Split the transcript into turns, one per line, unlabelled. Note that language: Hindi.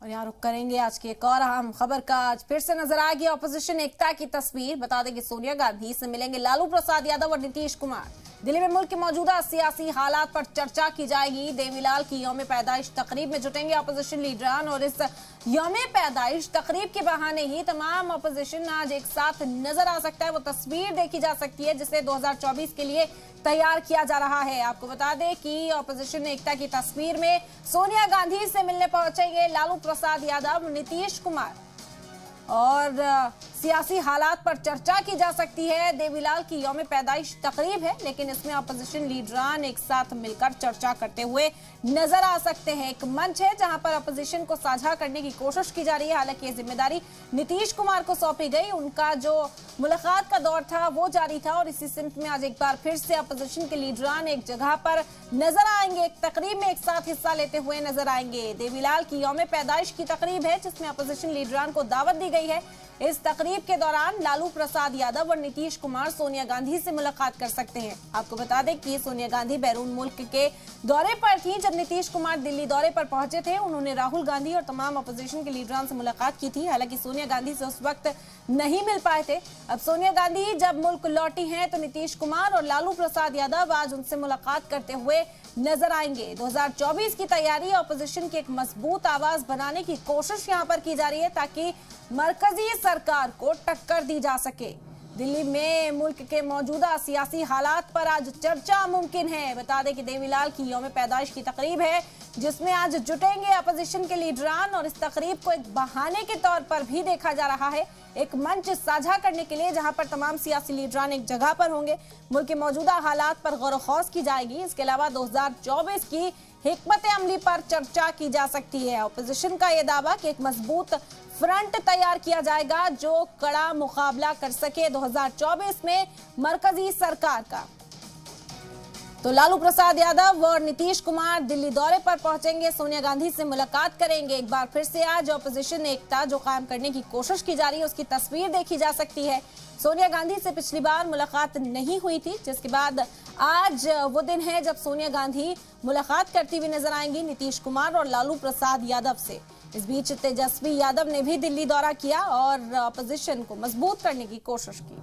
और यहाँ रुक करेंगे आज की एक और अहम खबर का। आज फिर से नजर आएगी ऑपोजिशन एकता की तस्वीर। बता दें कि सोनिया गांधी से मिलेंगे लालू प्रसाद यादव और नीतीश कुमार। दिल्ली में मुल्क के मौजूदा सियासी हालात पर चर्चा की जाएगी। देवीलाल की यौम पैदाइश तकरीब में जुटेंगे ऑपोजिशन लीडरान और इस यौम पैदाइश तकरीब के बहाने ही तमाम ऑपोजिशन आज एक साथ नजर आ सकता है। वो तस्वीर देखी जा सकती है जिसे 2024 के लिए तैयार किया जा रहा है। आपको बता दें कि ऑपोजिशन एकता की तस्वीर में सोनिया गांधी से मिलने पहुंचेंगे लालू प्रसाद यादव, नीतीश कुमार और सियासी हालात पर चर्चा की जा सकती है। देवीलाल की यौम पैदाइश तकरीब है, लेकिन इसमें अपोजिशन लीडरान एक साथ मिलकर चर्चा करते हुए नजर आ सकते हैं। एक मंच है जहां पर अपोजिशन को साझा करने की कोशिश की जा रही है। हालांकि ये जिम्मेदारी नीतीश कुमार को सौंपी गई। उनका जो मुलाकात का दौर था वो जारी था और इसी सिमत में आज एक बार फिर से अपोजिशन के लीडरान एक जगह पर नजर आएंगे, एक तकरीब में एक साथ हिस्सा लेते हुए नजर आएंगे। देवीलाल की यौम पैदाइश की तकरीब है जिसमें अपोजिशन लीडरान को दावत दी गई है। इस तकरीब के दौरान लालू प्रसाद यादव और नीतीश कुमार सोनिया गांधी से मुलाकात कर सकते हैं। आपको बता दें कि सोनिया गांधी बैरून मुल्क के दौरे पर थी जब नीतीश कुमार दिल्ली दौरे पर पहुंचे थे। उन्होंने राहुल गांधी और तमाम अपोजिशन के लीडरान से मुलाकात की थी। हालांकि सोनिया गांधी से उस वक्त नहीं मिल पाए थे। अब सोनिया गांधी जब मुल्क लौटी हैं तो नीतीश कुमार और लालू प्रसाद यादव आज उनसे मुलाकात करते हुए नजर आएंगे। 2024 की तैयारी ऑपोजिशन की एक मजबूत आवाज बनाने की कोशिश यहां पर की जा रही है ताकि मरकजी सरकार को टक्कर दी जा सके। दिल्ली में मुल्क के मौजूदा सियासी हालात पर आज चर्चा मुमकिन है। बता दें कि देवीलाल की यौम पैदाइश की तकरीब है जिसमें आज जुटेंगे अपोजिशन के लीडरान और इस तकरीब को एक बहाने के तौर पर भी देखा जा रहा है, एक मंच साझा करने के लिए जहां पर तमाम सियासी लीडरान एक जगह पर होंगे। मुल्क के मौजूदा हालात पर गौर खौज की जाएगी। इसके अलावा 2024 की हिकमत अमली पर चर्चा की जा सकती है। अपोजिशन का यह दावा कि एक मजबूत फ्रंट तैयार किया जाएगा जो कड़ा मुकाबला कर सके 2024 में मरकजी सरकार का। तो लालू प्रसाद यादव और नीतीश कुमार दिल्ली दौरे पर पहुंचेंगे, सोनिया गांधी से मुलाकात करेंगे। एक बार फिर से आज ऑपोजिशन एकता जो कायम करने की कोशिश की जा रही है उसकी तस्वीर देखी जा सकती है। सोनिया गांधी से पिछली बार मुलाकात नहीं हुई थी, जिसके बाद आज वो दिन है जब सोनिया गांधी मुलाकात करती हुई नजर आएंगी नीतीश कुमार और लालू प्रसाद यादव से। इस बीच तेजस्वी यादव ने भी दिल्ली दौरा किया और अपोजिशन को मजबूत करने की कोशिश की।